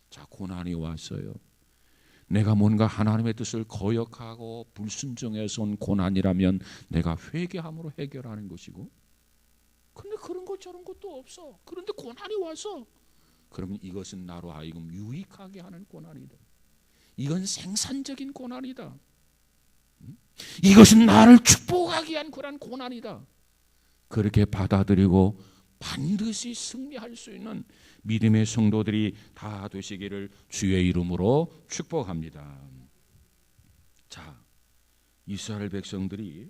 자, 고난이 왔어요. 내가 뭔가 하나님의 뜻을 거역하고 불순종해서 온 고난이라면 내가 회개함으로 해결하는 것이고, 근데 그런 것 저런 것도 없어. 그런데 고난이 와서 그러면 이것은 나로 하여금 유익하게 하는 고난이다. 이건 생산적인 고난이다. 이것은 나를 축복하게 한 그런 고난이다. 그렇게 받아들이고 반드시 승리할 수 있는 믿음의 성도들이 다 되시기를 주의 이름으로 축복합니다. 자, 이스라엘 백성들이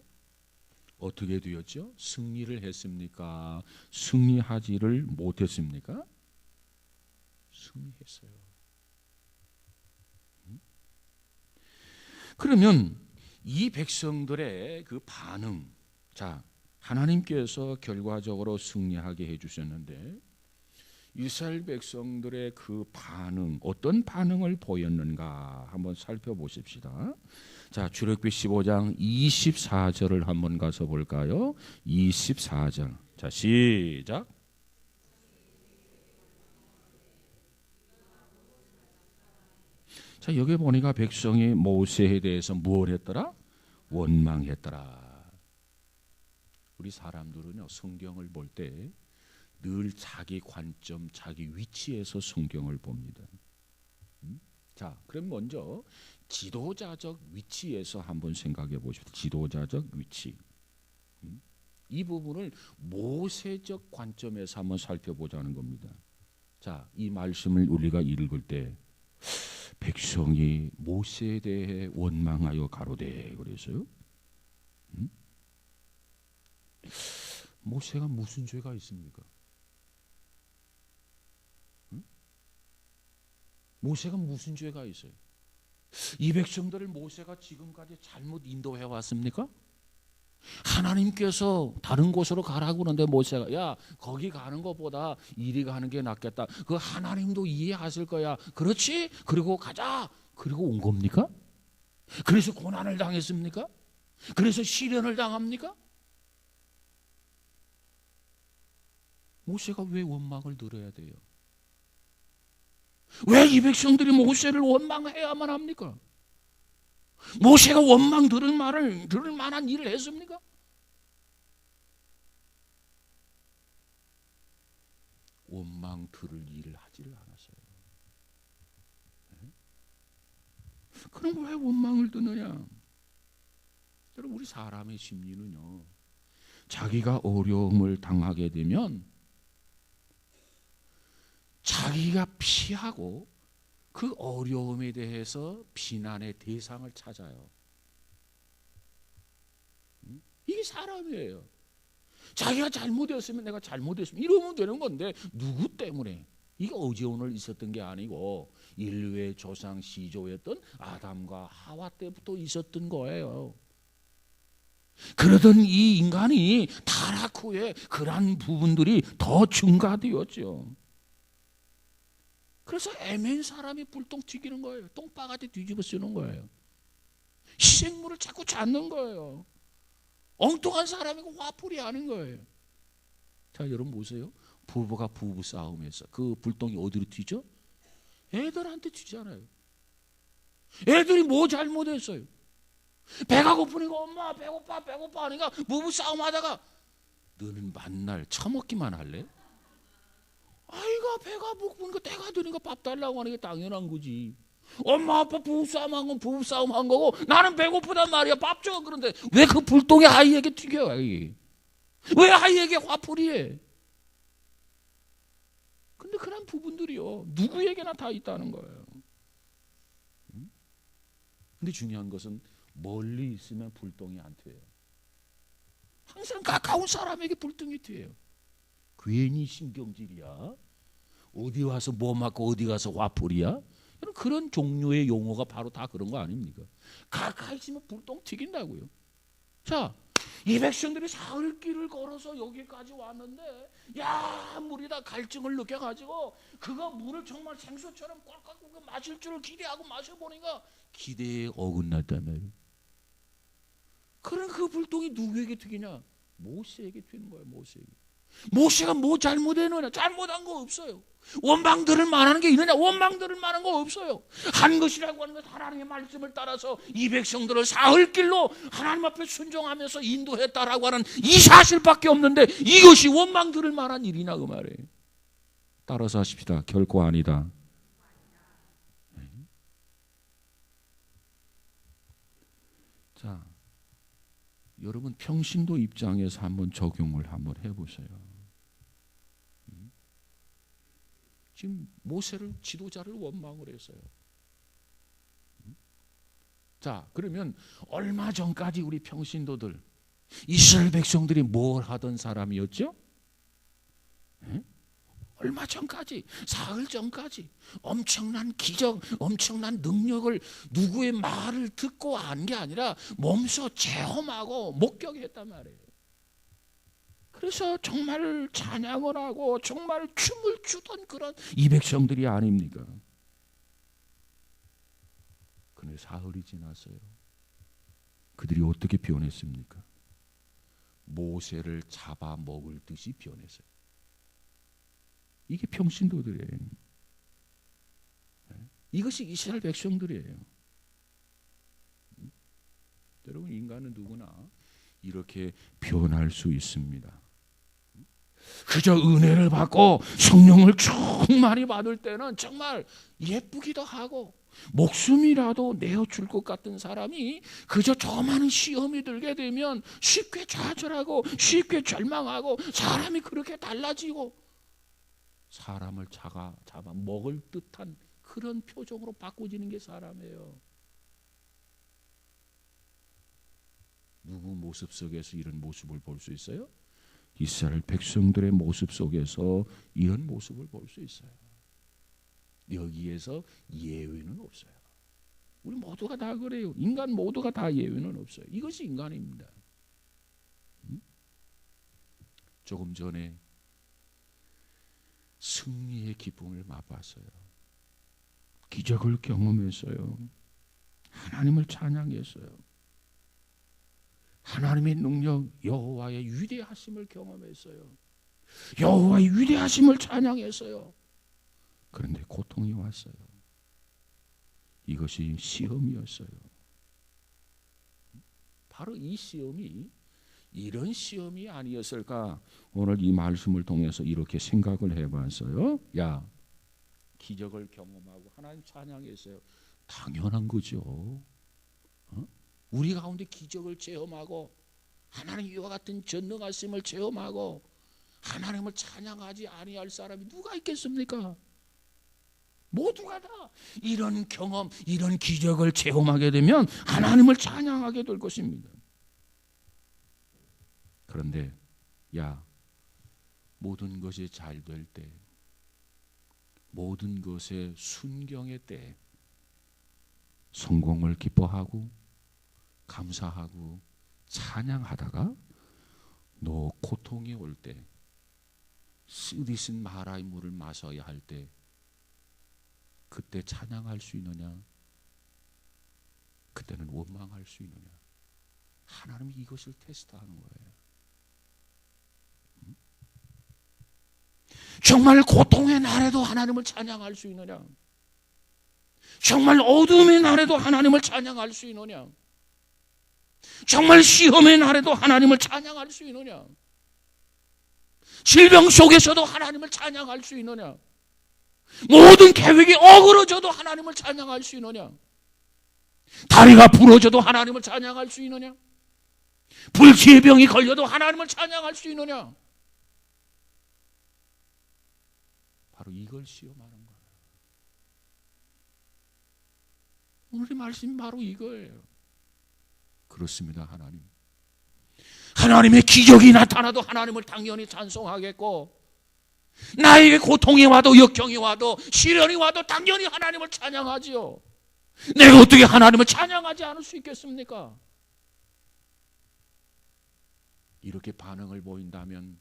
어떻게 되었죠? 승리를 했습니까? 승리하지를 못했습니까? 승리했어요. 그러면 이 백성들의 그 반응, 자, 하나님께서 결과적으로 승리하게 해주셨는데 이스라엘 백성들의 그 반응, 어떤 반응을 보였는가 한번 살펴보십시다. 자, 출애굽기 15장 24절을 한번 가서 볼까요? 24절. 자, 시작. 자, 여기 보니까 백성이 모세에 대해서 뭘 했더라? 원망했더라. 우리 사람들은요, 성경을 볼 때 늘 자기 관점, 자기 위치에서 성경을 봅니다. 자, 그럼 먼저 지도자적 위치에서 한번 생각해 보십시오. 지도자적 위치. 이 부분을 모세적 관점에서 한번 살펴보자는 겁니다. 자, 이 말씀을 우리가 읽을 때 백성이 모세에 대해 원망하여 가로되 그래서요. 모세가 무슨 죄가 있습니까? 모세가 무슨 죄가 있어요? 이 백성들을 모세가 지금까지 잘못 인도해 왔습니까? 하나님께서 다른 곳으로 가라고 그러는데 모세가 야 거기 가는 것보다 이리 가는 게 낫겠다. 그 하나님도 이해하실 거야. 그렇지? 그리고 가자. 그리고 온 겁니까? 그래서 고난을 당했습니까? 그래서 시련을 당합니까? 모세가 왜 원망을 들어야 돼요? 왜 이 백성들이 모세를 원망해야만 합니까? 모세가 원망 들을 만한 일을 했습니까? 원망 들을 일을 하지를 않았어요. 그럼 왜 원망을 드느냐? 여러분 우리 사람의 심리는요. 자기가 어려움을 당하게 되면 자기가 피하고 그 어려움에 대해서 비난의 대상을 찾아요. 이게 사람이에요. 자기가 잘못했으면 내가 잘못했으면 이러면 되는 건데 누구 때문에? 이게 어제 오늘 있었던 게 아니고 인류의 조상 시조였던 아담과 하와 때부터 있었던 거예요. 그러던 이 인간이 타락 후에 그러한 부분들이 더 증가되었죠. 그래서 애매한 사람이 불똥 튀기는 거예요. 똥바가지 뒤집어 쓰는 거예요. 희생물을 자꾸 찾는 거예요. 엉뚱한 사람이고 화풀이 하는 거예요. 자, 여러분 보세요. 부부가 부부 싸움에서 그 불똥이 어디로 튀죠? 애들한테 튀잖아요. 애들이 뭐 잘못했어요? 배가 고프니까 엄마 배고파 하니까 부부 싸움하다가 너는 만날 처먹기만 할래? 아이가 배가 고프니까 때가 되니까 밥 달라고 하는 게 당연한 거지. 엄마 아빠 부부싸움 한 건 부부싸움 한 거고 나는 배고프단 말이야. 밥 줘. 그런데 왜 그 불똥이 아이에게 튀겨? 왜 아이에게 화풀이해? 근데 그런 부분들이요 누구에게나 다 있다는 거예요. 근데 중요한 것은 멀리 있으면 불똥이 안 튀어요. 항상 가까운 사람에게 불똥이 튀어요. 괜히 신경질이야. 어디 와서 뭐 맞고 어디 가서 화풀이야. 그런 종류의 용어가 바로 다 그런 거 아닙니까? 가까이 있으면 불똥 튀긴다고요. 자, 이 백성들이 사흘 길을 걸어서 여기까지 왔는데 야 물이 다 갈증을 느껴가지고 그가 물을 정말 생수처럼 꼴깍꼴깍 마실 줄을 기대하고 마셔보니까 기대에 어긋났다며. 그럼 그 불똥이 누구에게 튀기냐? 모세에게 튀는 거예요. 모세가 뭐 잘못했느냐? 잘못한 거 없어요. 원망 들을 만한 게 있느냐? 원망 들을 만한 거 없어요. 한 것이라고 하는 것 하나님의 말씀을 따라서 이 백성들을 사흘 길로 하나님 앞에 순종하면서 인도했다라고 하는 이 사실밖에 없는데 이것이 원망 들을 만한 일이냐 그 말이에요. 따라서 하십시다. 결코 아니다. 자, 여러분 평신도 입장에서 한번 적용을 한번 해보세요. 지금 모세를 지도자를 원망을 했어요. 자, 그러면 얼마 전까지 우리 평신도들 이스라엘 백성들이 뭘 하던 사람이었죠? 얼마 전까지, 사흘 전까지 엄청난 기적, 엄청난 능력을 누구의 말을 듣고 안 게 아니라 몸소 체험하고 목격했단 말이에요. 그래서 정말 찬양을 하고 정말 춤을 추던 그런 이 백성들이 아닙니까? 그런데 사흘이 지났어요. 그들이 어떻게 변했습니까? 모세를 잡아먹을 듯이 변했어요. 이게 평신도들이에요. 이것이 이스라엘 백성들이에요. 여러분 인간은 누구나 이렇게 변할 수 있습니다. 그저 은혜를 받고 성령을 충만히 받을 때는 정말 예쁘기도 하고 목숨이라도 내어줄 것 같은 사람이 그저 조그마한 시험이 들게 되면 쉽게 좌절하고 쉽게 절망하고 사람이 그렇게 달라지고 사람을 잡아 먹을 듯한 그런 표정으로 바꿔지는 게 사람이에요. 누구 모습 속에서 이런 모습을 볼 수 있어요? 이스라엘 백성들의 모습 속에서 이런 모습을 볼 수 있어요. 여기에서 예외는 없어요. 우리 모두가 다 그래요. 인간 모두가 다 예외는 없어요. 이것이 인간입니다. 조금 전에 승리의 기쁨을 맛봤어요. 기적을 경험했어요. 하나님을 찬양했어요. 하나님의 능력, 여호와의 위대하심을 경험했어요. 여호와의 위대하심을 찬양했어요. 그런데 고통이 왔어요. 이것이 시험이었어요. 바로 이 시험이 이런 시험이 아니었을까? 오늘 이 말씀을 통해서 이렇게 생각을 해봤어요. 야, 기적을 경험하고 하나님 찬양했어요. 당연한 거죠. 우리 가운데 기적을 체험하고 하나님 이와 같은 전능하심을 체험하고 하나님을 찬양하지 아니할 사람이 누가 있겠습니까? 모두가 다 이런 경험, 이런 기적을 체험하게 되면 하나님을 찬양하게 될 것입니다. 그런데 야, 모든 것이 잘 될 때, 모든 것의 순경의 때 성공을 기뻐하고 감사하고 찬양하다가 너 고통이 올 때, 쓰디쓴 마라의 물을 마셔야 할 때 그때 찬양할 수 있느냐? 그때는 원망할 수 있느냐? 하나님이 이것을 테스트하는 거예요. 정말 고통의 날에도 하나님을 찬양할 수 있느냐? 정말 어둠의 날에도 하나님을 찬양할 수 있느냐? 정말 시험의 날에도 하나님을 찬양할 수 있느냐? 질병 속에서도 하나님을 찬양할 수 있느냐? 모든 계획이 어그러져도 하나님을 찬양할 수 있느냐? 다리가 부러져도 하나님을 찬양할 수 있느냐? 불치의 병이 걸려도 하나님을 찬양할 수 있느냐? 바로 이걸 시험하는 거예요. 오늘의 말씀이 바로 이거예요. 그렇습니다. 하나님의 기적이 나타나도 하나님을 당연히 찬송하겠고, 나에게 고통이 와도 역경이 와도 시련이 와도 당연히 하나님을 찬양하지요. 내가 어떻게 하나님을 찬양하지 않을 수 있겠습니까? 이렇게 반응을 보인다면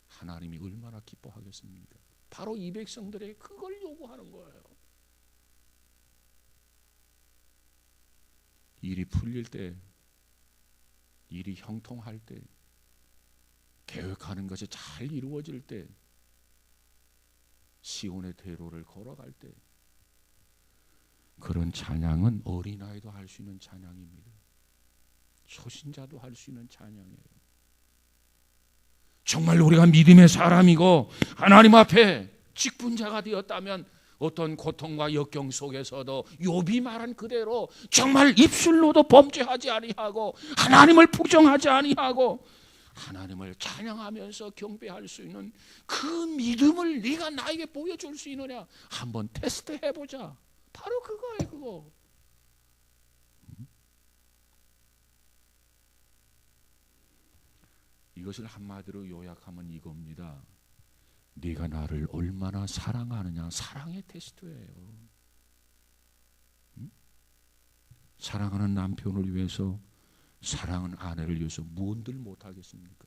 하나님이 얼마나 기뻐하겠습니까? 바로 이 백성들에게 그걸 요구하는 거예요. 일이 풀릴 때, 일이 형통할 때, 계획하는 것이 잘 이루어질 때, 시온의 대로를 걸어갈 때, 그런 찬양은 어린아이도 할 수 있는 찬양입니다. 초신자도 할 수 있는 찬양이에요. 정말 우리가 믿음의 사람이고 하나님 앞에 직분자가 되었다면 어떤 고통과 역경 속에서도 욥이 말한 그대로 정말 입술로도 범죄하지 아니하고 하나님을 부정하지 아니하고 하나님을 찬양하면서 경배할 수 있는 그 믿음을 네가 나에게 보여줄 수 있느냐? 한번 테스트해보자. 바로 그거예요. 그거. 이것을 한마디로 요약하면 이겁니다. 네가 나를 얼마나 사랑하느냐. 사랑의 테스트예요. 사랑하는 남편을 위해서, 사랑하는 아내를 위해서 무엇들 못하겠습니까?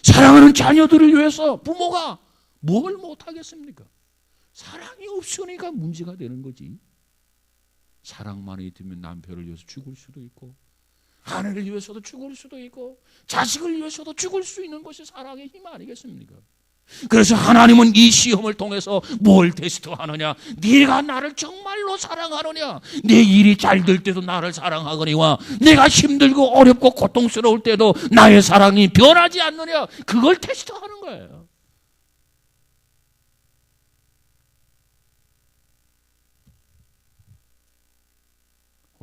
사랑하는 자녀들을 위해서 부모가 뭘 못하겠습니까? 사랑이 없으니까 문제가 되는 거지. 사랑만이 있으면 남편을 위해서 죽을 수도 있고, 아내를 위해서도 죽을 수도 있고, 자식을 위해서도 죽을 수 있는 것이 사랑의 힘 아니겠습니까? 그래서 하나님은 이 시험을 통해서 뭘 테스트하느냐? 네가 나를 정말로 사랑하느냐? 내 일이 잘 될 때도 나를 사랑하거니와 내가 힘들고 어렵고 고통스러울 때도 나의 사랑이 변하지 않느냐? 그걸 테스트하는 거예요.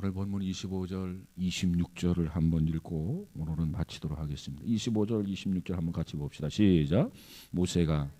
오늘 본문 25절, 26절을 한번 읽고 오늘은 마치도록 하겠습니다. 25절, 26절 한번 같이 봅시다. 시작. 모세가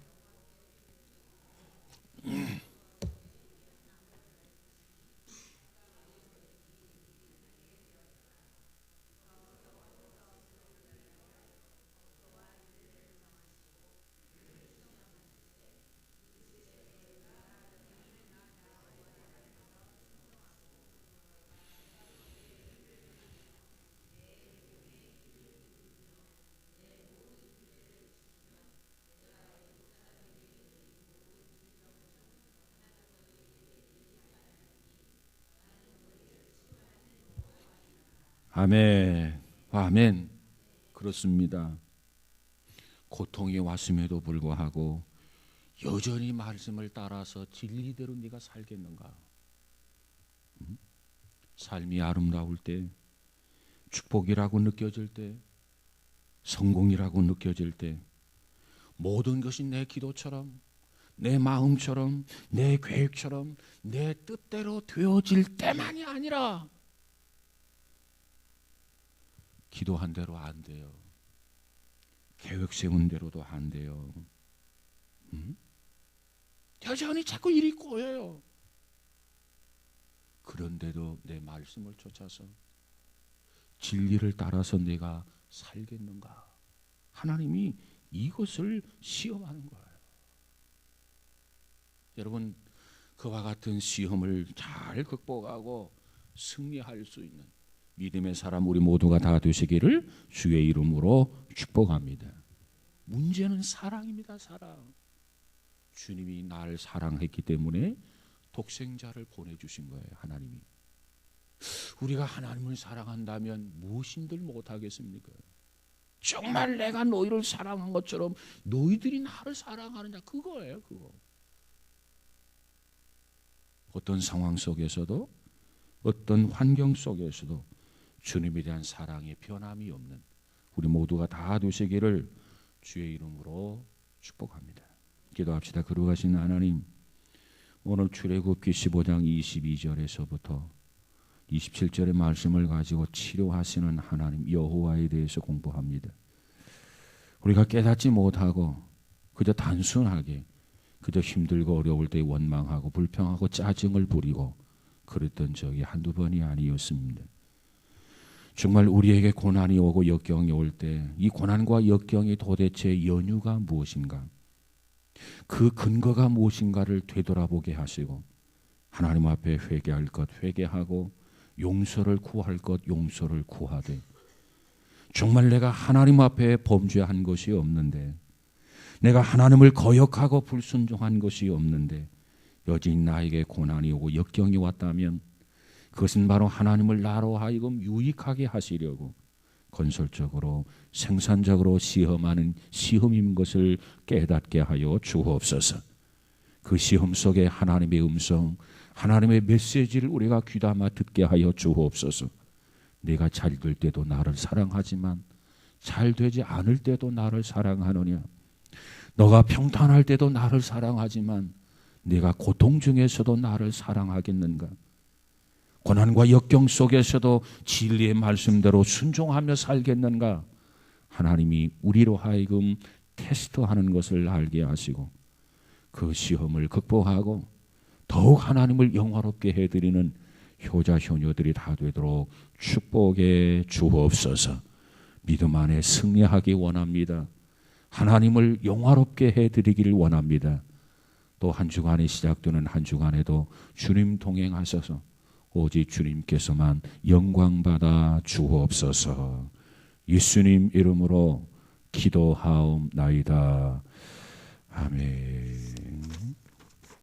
아멘, 아멘. 그렇습니다. 고통이 왔음에도 불구하고 여전히 말씀을 따라서 진리대로 네가 살겠는가? 삶이 아름다울 때, 축복이라고 느껴질 때, 성공이라고 느껴질 때, 모든 것이 내 기도처럼, 내 마음처럼, 내 계획처럼, 내 뜻대로 되어질 때만이 아니라 기도한 대로 안 돼요. 계획 세운 대로도 안 돼요. 여전히 자꾸 일이 꼬여요. 그런데도 내 말씀을 쫓아서 진리를 따라서 내가 살겠는가? 하나님이 이것을 시험하는 거예요. 여러분, 그와 같은 시험을 잘 극복하고 승리할 수 있는 믿음의 사람 우리 모두가 다 되시기를 주의 이름으로 축복합니다. 문제는 사랑입니다. 사랑. 주님이 나를 사랑했기 때문에 독생자를 보내주신 거예요. 하나님이. 우리가 하나님을 사랑한다면 무엇인들 못하겠습니까? 정말 내가 너희를 사랑한 것처럼 너희들이 나를 사랑하느냐, 그거예요. 그거. 어떤 상황 속에서도, 어떤 환경 속에서도 주님에 대한 사랑의 변함이 없는 우리 모두가 다 되시기를 주의 이름으로 축복합니다. 기도합시다. 거룩하신 하나님, 오늘 출애굽기 15장 22절에서부터 27절의 말씀을 가지고 치료하시는 하나님 여호와에 대해서 공부합니다. 우리가 깨닫지 못하고 그저 단순하게 그저 힘들고 어려울 때 원망하고 불평하고 짜증을 부리고 그랬던 적이 한두 번이 아니었습니다. 정말 우리에게 고난이 오고 역경이 올 때 이 고난과 역경이 도대체 연유가 무엇인가, 그 근거가 무엇인가를 되돌아보게 하시고 하나님 앞에 회개할 것 회개하고 용서를 구할 것 용서를 구하되, 정말 내가 하나님 앞에 범죄한 것이 없는데, 내가 하나님을 거역하고 불순종한 것이 없는데 여전히 나에게 고난이 오고 역경이 왔다면 그것은 바로 하나님을 나로 하여금 유익하게 하시려고 건설적으로 생산적으로 시험하는 시험인 것을 깨닫게 하여 주옵소서. 그 시험 속에 하나님의 음성, 하나님의 메시지를 우리가 귀담아 듣게 하여 주옵소서. 내가 잘 될 때도 나를 사랑하지만 잘 되지 않을 때도 나를 사랑하느냐, 너가 평탄할 때도 나를 사랑하지만 내가 고통 중에서도 나를 사랑하겠는가, 고난과 역경 속에서도 진리의 말씀대로 순종하며 살겠는가, 하나님이 우리로 하여금 테스트하는 것을 알게 하시고 그 시험을 극복하고 더욱 하나님을 영화롭게 해드리는 효자 효녀들이 다 되도록 축복해 주옵소서. 믿음 안에 승리하기 원합니다. 하나님을 영화롭게 해드리기를 원합니다. 또 한 주간에 시작되는 한 주간에도 주님 동행하셔서 오직 주님께서만 영광받아 주옵소서. 예수님 이름으로 기도하옵나이다. 아멘.